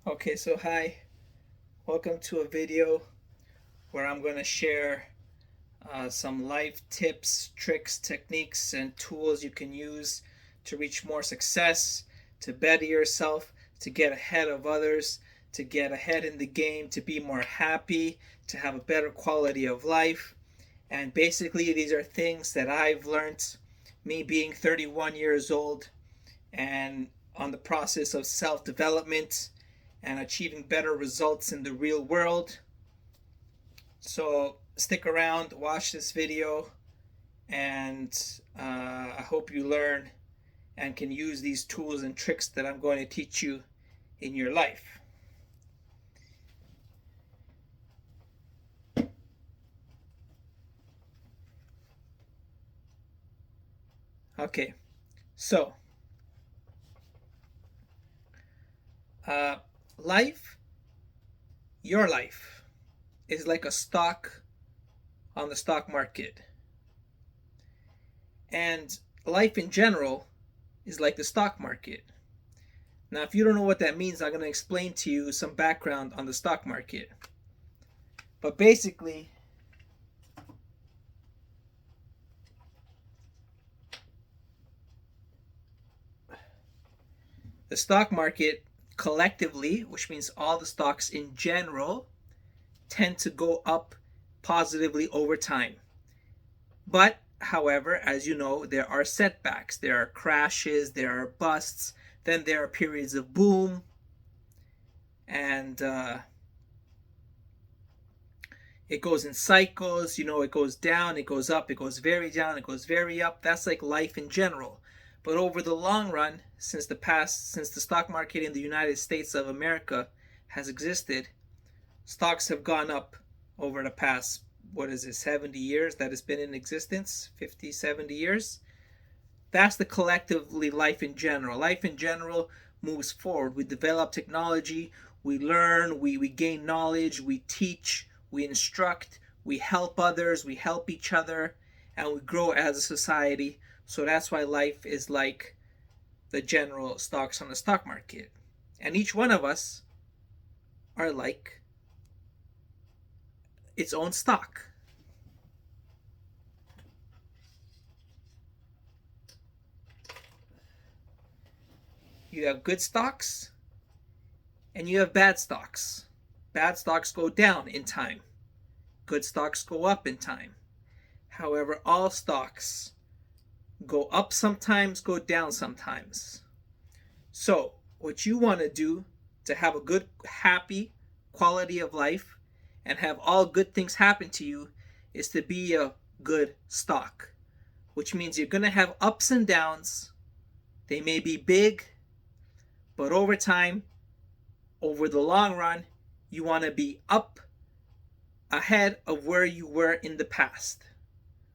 Okay, so hi, welcome to a video where I'm going to share some life tips, tricks, techniques, and tools you can use to reach more success, to better yourself, to get ahead of others, to get ahead in the game, to be more happy, to have a better quality of life. And basically, these are things that I've learned, me being 31 years old and on the process of self development and achieving better results in the real world. So stick around, watch this video, and I hope you learn and can use these tools and tricks that I'm going to teach you in your life. Okay, so uh, life, your life, is like a stock on the stock market. And life in general is like the stock market. Now, if you don't know what that means, I'm going to explain to you some background on the stock market. But basically, the stock market collectively, which means all the stocks in general, tend to go up positively over time. But, however, as you know, there are setbacks, there are crashes, there are busts, then there are periods of boom, and it goes in cycles. It goes down, it goes up, it goes very down, it goes very up. That's like life in general. But over the long run, since the stock market in the United States of America has existed, stocks have gone up over the past, what is it, 70 years that it's been in existence, 50, 70 years. That's the collectively life in general. Life in general moves forward. We develop technology, we learn, we gain knowledge, we teach, we instruct, we help others, we help each other, and we grow as a society. So that's why life is like the general stocks on the stock market. And each one of us are like its own stock. You have good stocks and you have bad stocks. Bad stocks go down in time. Good stocks go up in time. However, all stocks go up sometimes, go down sometimes. So, what you want to do to have a good, happy quality of life and have all good things happen to you is to be a good stock, which means you're going to have ups and downs. They may be big, but over time, over the long run, you want to be up ahead of where you were in the past.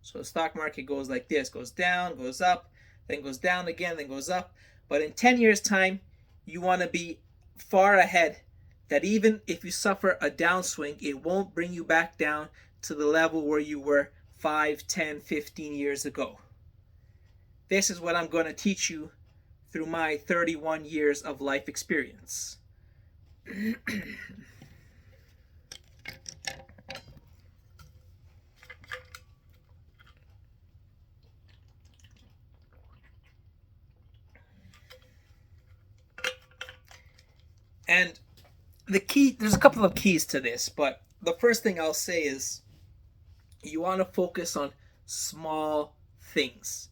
So the stock market goes like this, goes down, goes up, then goes down again, then goes up. But in 10 years' time, you want to be far ahead that even if you suffer a downswing, it won't bring you back down to the level where you were 5, 10, 15 years ago. This is what I'm going to teach you through my 31 years of life experience. And there's a couple of keys to this, but the first thing I'll say is you want to focus on small things,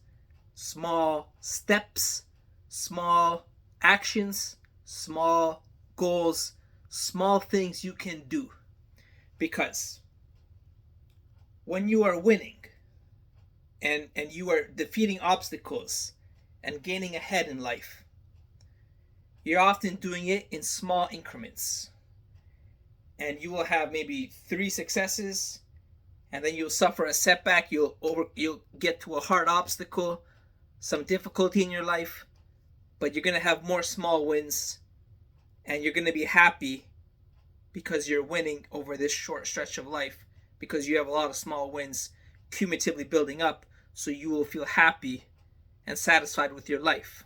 small steps, small actions, small goals, small things you can do. Because when you are winning and you are defeating obstacles and gaining ahead in life, you're often doing it in small increments. And you will have maybe 3 successes, and then you'll suffer a setback, you'll get to a hard obstacle, some difficulty in your life, but you're going to have more small wins and you're going to be happy because you're winning over this short stretch of life, because you have a lot of small wins cumulatively building up, so you will feel happy and satisfied with your life.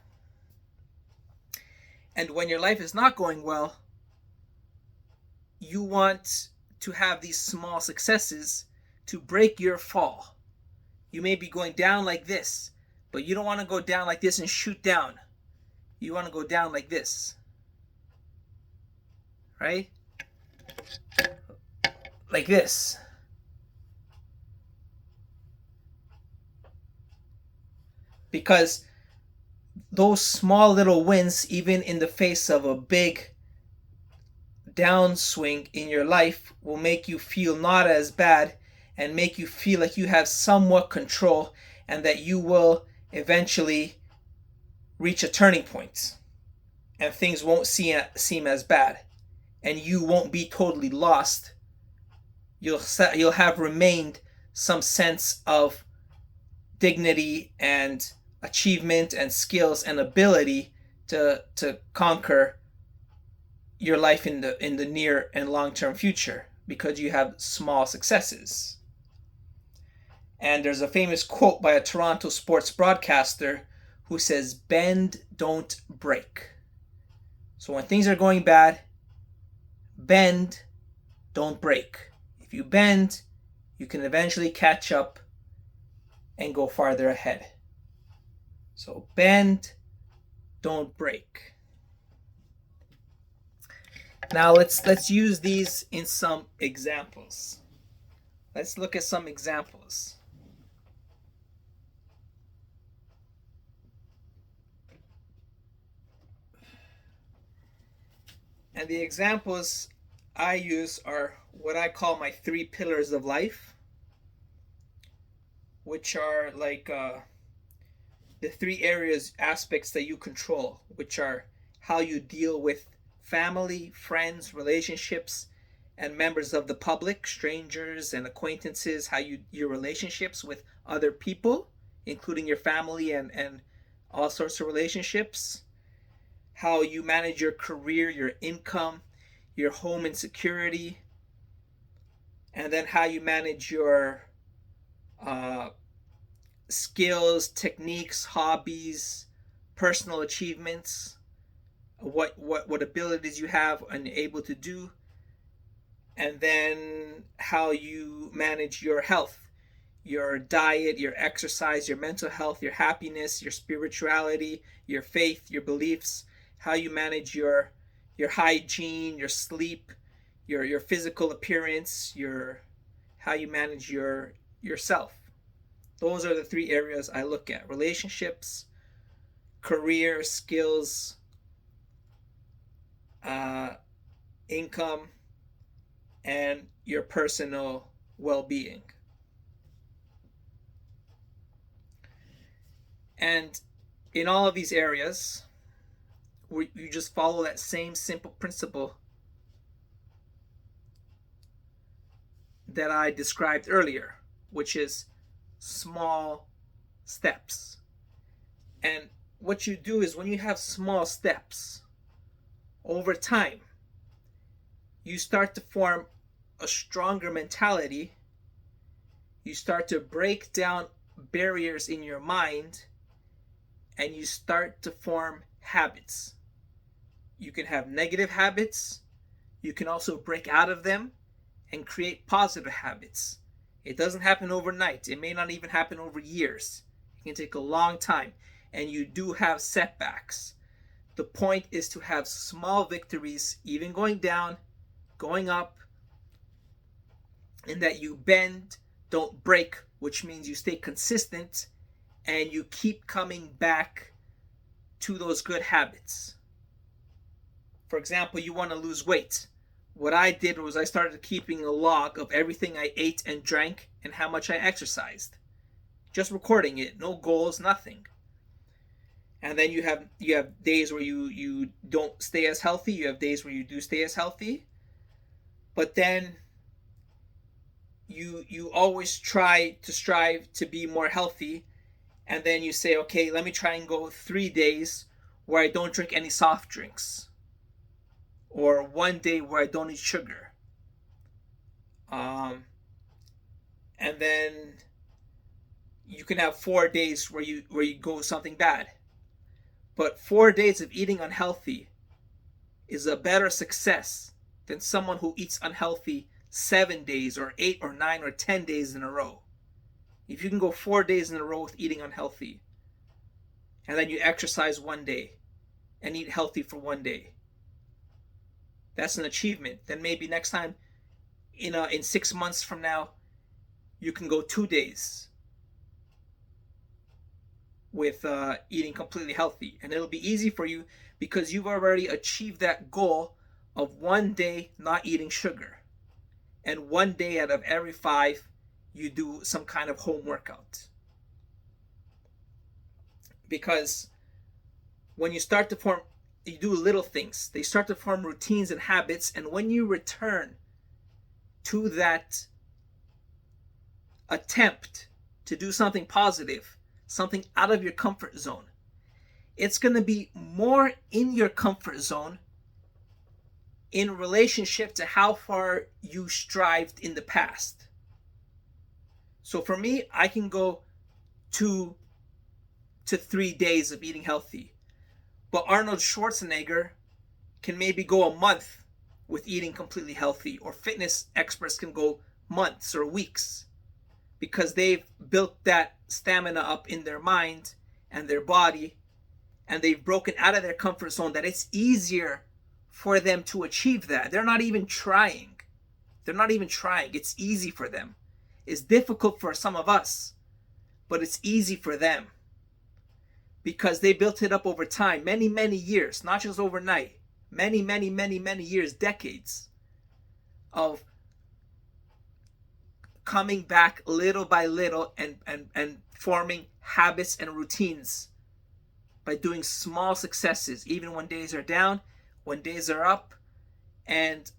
And when your life is not going well, you want to have these small successes to break your fall. You may be going down like this, but you don't want to go down like this and shoot down. You want to go down like this, right? Like this. Because those small little wins, even in the face of a big downswing in your life, will make you feel not as bad and make you feel like you have somewhat control and that you will eventually reach a turning point and things won't seem as bad and you won't be totally lost. You'll have remained some sense of dignity and achievement and skills and ability to conquer your life in the near and long-term future because you have small successes. And there's a famous quote by a Toronto sports broadcaster who says, "Bend, don't break." So when things are going bad, bend, don't break. If you bend, you can eventually catch up and go farther ahead. So bend, don't break. Now let's use these in some examples. Let's look at some examples. And the examples I use are what I call my 3 pillars of life, which are like the 3 aspects that you control, which are how you deal with family, friends, relationships, and members of the public, strangers and acquaintances, your relationships with other people, including your family and all sorts of relationships, how you manage your career, your income, your home and security, and then how you manage your skills, techniques, hobbies, personal achievements, what abilities you have and able to do, and then how you manage your health, your diet, your exercise, your mental health, your happiness, your spirituality, your faith, your beliefs, how you manage your hygiene, your sleep, your physical appearance, how you manage yourself. Those are the 3 areas I look at: relationships, career, skills, income, and your personal well-being. And in all of these areas, you just follow that same simple principle that I described earlier, which is small steps. And what you do is when you have small steps, over time, you start to form a stronger mentality. You start to break down barriers in your mind, and you start to form habits. You can have negative habits. You can also break out of them and create positive habits. It doesn't happen overnight. It may not even happen over years. It can take a long time, and you do have setbacks. The point is to have small victories, even going down, going up, and that you bend, don't break, which means you stay consistent and you keep coming back to those good habits. For example, you want to lose weight. What I did was I started keeping a log of everything I ate and drank and how much I exercised. Just recording it, no goals, nothing. And then you have days where you don't stay as healthy, you have days where you do stay as healthy. But then you always try to strive to be more healthy, and then you say, okay, let me try and go 3 days where I don't drink any soft drinks, or 1 day where I don't eat sugar, and then you can have 4 days where you go something bad. But 4 days of eating unhealthy is a better success than someone who eats unhealthy 7 days or 8 or 9 or 10 days in a row. If you can go 4 days in a row with eating unhealthy, and then you exercise one day and eat healthy for one day, that's an achievement. Then maybe next time, in 6 months from now, you can go 2 days with eating completely healthy, and it'll be easy for you because you've already achieved that goal of one day not eating sugar, and one day out of every 5 you do some kind of home workout. Because when you start to form, you do little things, they start to form routines and habits, and when you return to that attempt to do something positive, something out of your comfort zone, it's going to be more in your comfort zone in relationship to how far you strived in the past. So for me, I can go 2 to 3 days of eating healthy, but Arnold Schwarzenegger can maybe go a month with eating completely healthy, or fitness experts can go months or weeks because they've built that stamina up in their mind and their body, and they've broken out of their comfort zone, that it's easier for them to achieve that. They're not even trying. It's easy for them. It's difficult for some of us, but it's easy for them because they built it up over time, many, many years, not just overnight, many, many, many, many years, decades of coming back little by little and forming habits and routines by doing small successes, even when days are down, when days are up, and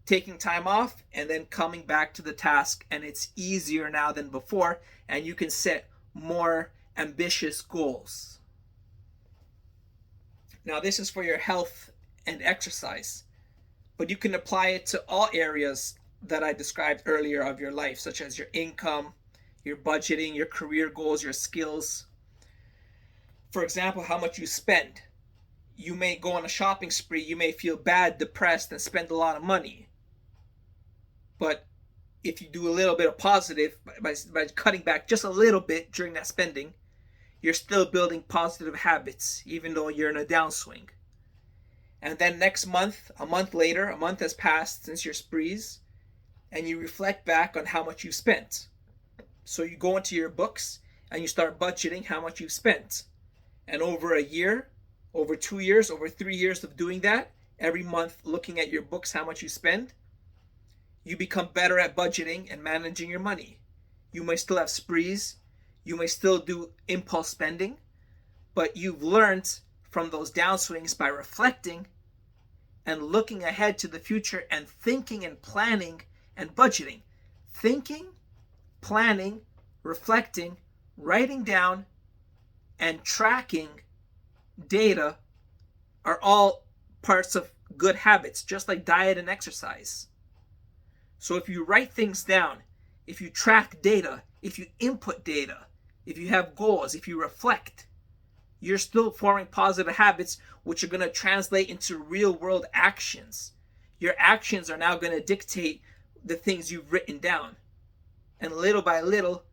taking time off and then coming back to the task. And it's easier now than before, and you can set more ambitious goals. Now, this is for your health and exercise, but you can apply it to all areas that I described earlier of your life, such as your income, your budgeting, your career goals, your skills. For example, how much you spend. You may go on a shopping spree, you may feel bad, depressed, and spend a lot of money. But if you do a little bit of positive by cutting back just a little bit during that spending, you're still building positive habits, even though you're in a downswing. And then next month, a month later, a month has passed since your sprees, and you reflect back on how much you spent. So you go into your books and you start budgeting how much you've spent. And over a year, over 2 years, over 3 years of doing that, every month looking at your books how much you spend, you become better at budgeting and managing your money. You may still have sprees, you may still do impulse spending, but you've learned from those downswings by reflecting and looking ahead to the future and thinking and planning and budgeting. Thinking, planning, reflecting, writing down, and tracking data are all parts of good habits, just like diet and exercise. So if you write things down, if you track data, if you input data, if you have goals, if you reflect, you're still forming positive habits, which are going to translate into real world actions. Your actions are now going to dictate the things you've written down. And little by little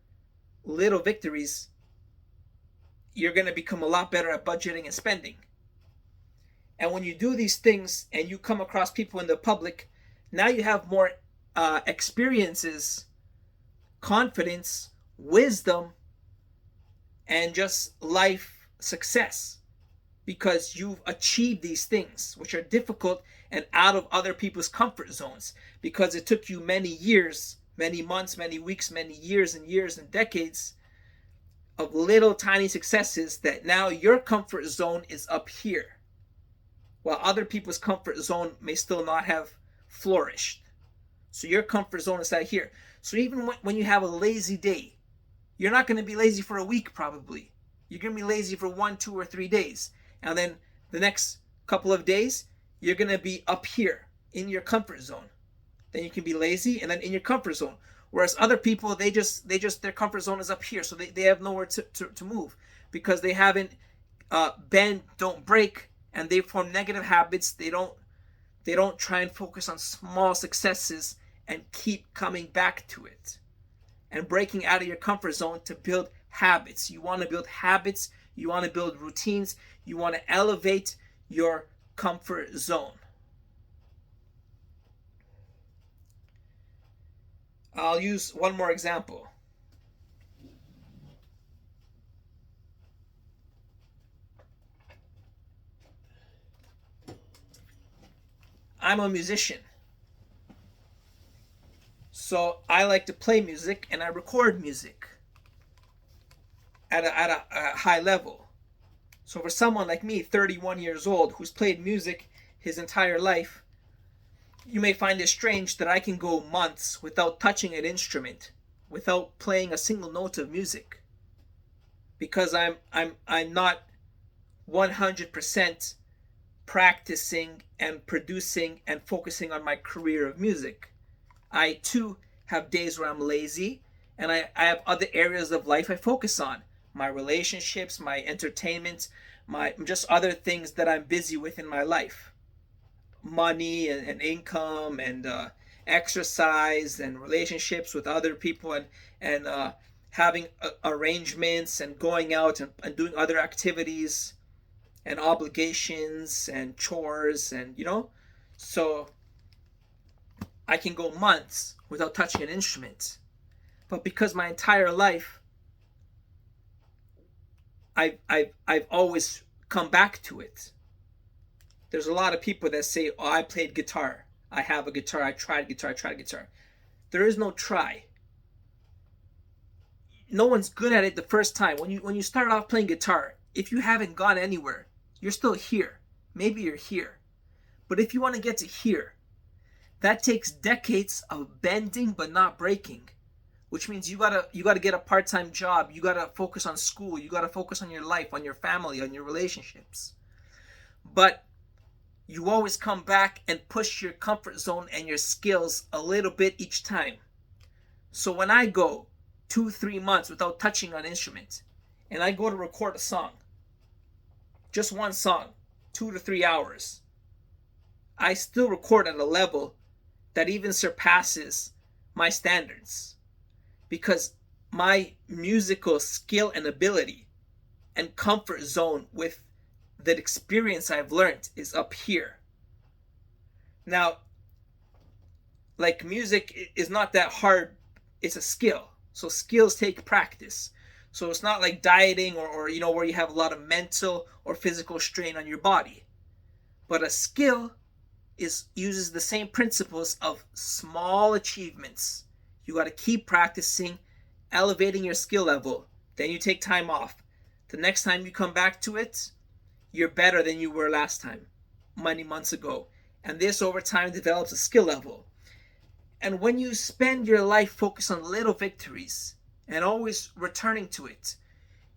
victories, you're going to become a lot better at budgeting and spending. And when you do these things and you come across people in the public, now you have more experiences, confidence, wisdom, and just life success, because you've achieved these things which are difficult and out of other people's comfort zones, because it took you many years, many months, many weeks, many years and decades of little tiny successes, that now your comfort zone is up here, while other people's comfort zone may still not have flourished. So your comfort zone is out here. So even when you have a lazy day, you're not going to be lazy for a week probably. You're going to be lazy for 1, 2, or 3 days. And then the next couple of days, you're going to be up here in your comfort zone. Then you can be lazy and then in your comfort zone. Whereas other people, they just their comfort zone is up here. So they have nowhere to move, because they haven't bend, don't break, and they form negative habits. They don't They don't try and focus on small successes and keep coming back to it and breaking out of your comfort zone to build habits. You want to build habits, you want to build routines, you want to elevate your comfort zone. I'll use one more example. I'm a musician. So I like to play music and I record music at a high level. So for someone like me, 31 years old, who's played music his entire life, you may find it strange that I can go months without touching an instrument, without playing a single note of music, because I'm not 100% practicing and producing and focusing on my career of music. I too have days where I'm lazy, and I have other areas of life I focus on. My relationships, my entertainment, my just other things that I'm busy with in my life. Money and income and exercise and relationships with other people and having arrangements and going out and doing other activities and obligations and chores and so I can go months without touching an instrument. But because my entire life I've always come back to it. There's a lot of people that say, "Oh, I played guitar. I have a guitar. I tried guitar." There is no try. No one's good at it the first time. When you start off playing guitar, if you haven't gone anywhere, you're still here. Maybe you're here. But if you want to get to here, that takes decades of bending but not breaking, which means you gotta get a part-time job. You gotta focus on school. You gotta focus on your life, on your family, on your relationships. But you always come back and push your comfort zone and your skills a little bit each time. So when I go 2-3 months without touching an instrument and I go to record a song, just one song, 2 to 3 hours, I still record at a level that even surpasses my standards, because my musical skill and ability and comfort zone with the experience I've learned is up here. Now, like, music is not that hard. It's a skill. So skills take practice. So it's not like dieting or where you have a lot of mental or physical strain on your body. But a skill uses the same principles of small achievements. You got to keep practicing, elevating your skill level. Then you take time off. The next time you come back to it, you're better than you were last time, many months ago. And this over time develops a skill level. And when you spend your life focused on little victories and always returning to it,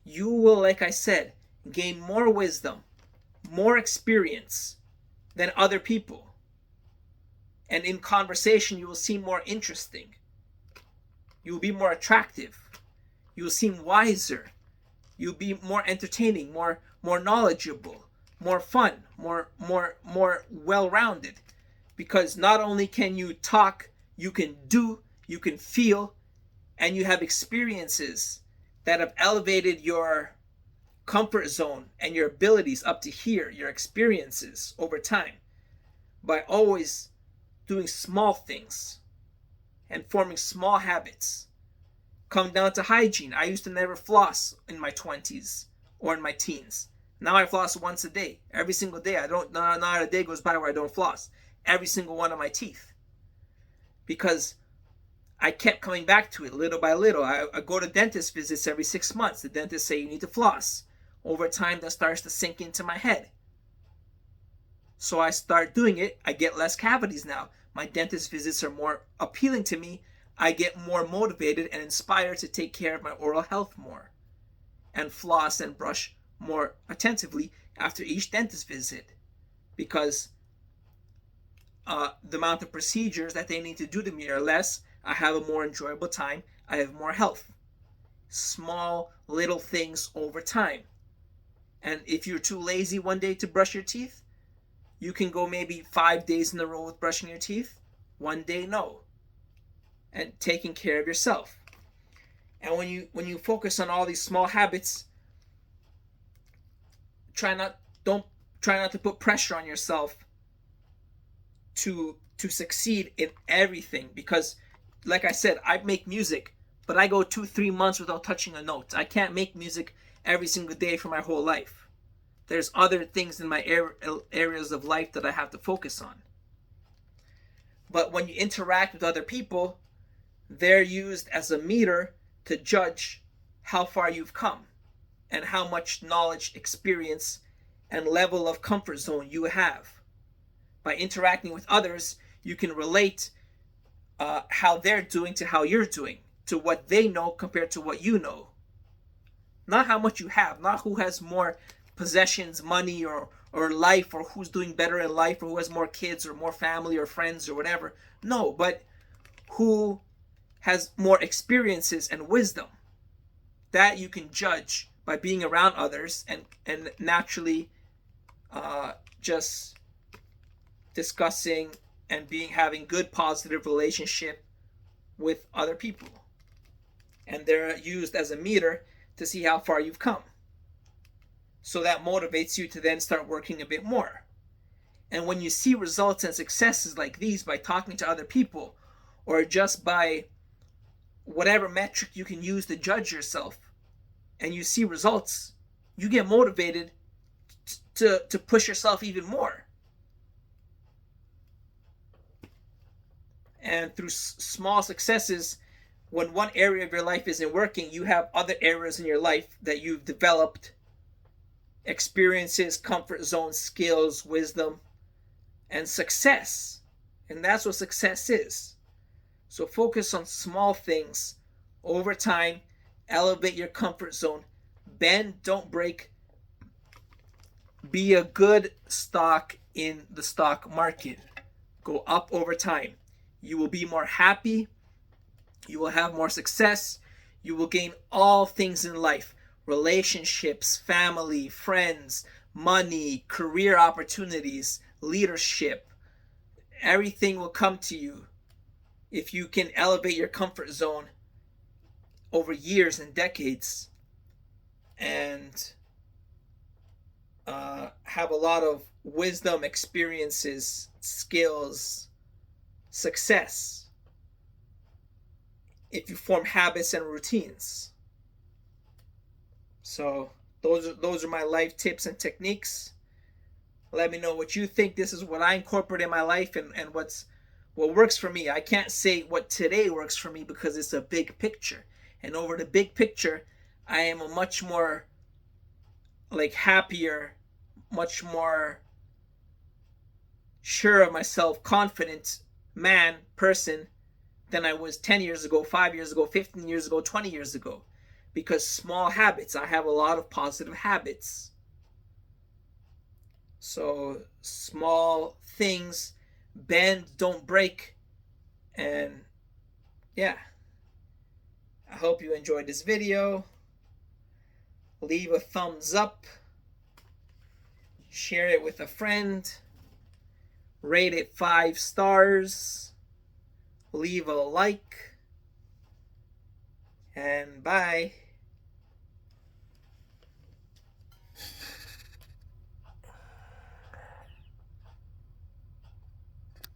you will, like I said, gain more wisdom, more experience than other people. And in conversation, you will seem more interesting. You will be more attractive. You will seem wiser. You'll be more entertaining, more knowledgeable, more fun, more well-rounded. Because not only can you talk, you can do, you can feel, and you have experiences that have elevated your comfort zone and your abilities up to here, your experiences over time, by always doing small things and forming small habits. Come down to hygiene. I used to never floss in my 20s or in my teens. Now I floss once a day, every single day. Not a day goes by where I don't floss. Every single one of my teeth. Because I kept coming back to it little by little. I go to dentist visits every 6 months. The dentist say you need to floss. Over time, that starts to sink into my head. So I start doing it. I get less cavities now. My dentist visits are more appealing to me. I get more motivated and inspired to take care of my oral health more and floss and brush more attentively after each dentist visit, because the amount of procedures that they need to do to me are less. I have a more enjoyable time. I have more health. Small little things over time. And if you're too lazy one day to brush your teeth, You can go maybe 5 days in a row with brushing your teeth, one day no, and taking care of yourself. And when you focus on all these small habits, don't try not to put pressure on yourself to succeed in everything, because like I said, I make music, but I go 2-3 months without touching a note. I can't make music every single day for my whole life. There's other things in my areas of life that I have to focus on. But when you interact with other people, they're used as a meter to judge how far you've come and how much knowledge, experience, and level of comfort zone you have. By interacting with others, you can relate how they're doing to how you're doing, to what they know compared to what you know. Not how much you have, not who has more possessions, money, or life, or who's doing better in life, or who has more kids or more family or friends or whatever. No, but who has more experiences and wisdom. That you can judge by being around others and naturally just discussing and having good positive relationship with other people. And they're used as a meter to see how far you've come. So that motivates you to then start working a bit more. And when you see results and successes like these by talking to other people, or just by whatever metric you can use to judge yourself, and you see results, you get motivated to push yourself even more. And through small successes, when one area of your life isn't working, you have other areas in your life that you've developed experiences, comfort zones, skills, wisdom, and success. And that's what success is. So focus on small things over time. Elevate your comfort zone. Bend, don't break. Be a good stock in the stock market. Go up over time. You will be more happy. You will have more success. You will gain all things in life: relationships, family, friends, money, career opportunities, leadership. Everything will come to you if you can elevate your comfort zone over years and decades and have a lot of wisdom, experiences, skills, success if you form habits and routines. So those are my life tips and techniques. Let me know what you think. This is what I incorporate in my life and what works for me. I can't say what today works for me because it's a big picture. And over the big picture, I am a much more happier, much more sure of myself, confident person than I was 10 years ago, 5 years ago, 15 years ago, 20 years ago. Because small habits, I have a lot of positive habits. So small things, bend, don't break. And yeah, I hope you enjoyed this video. Leave a thumbs up. Share it with a friend. Rate it 5 stars. Leave a like. And bye.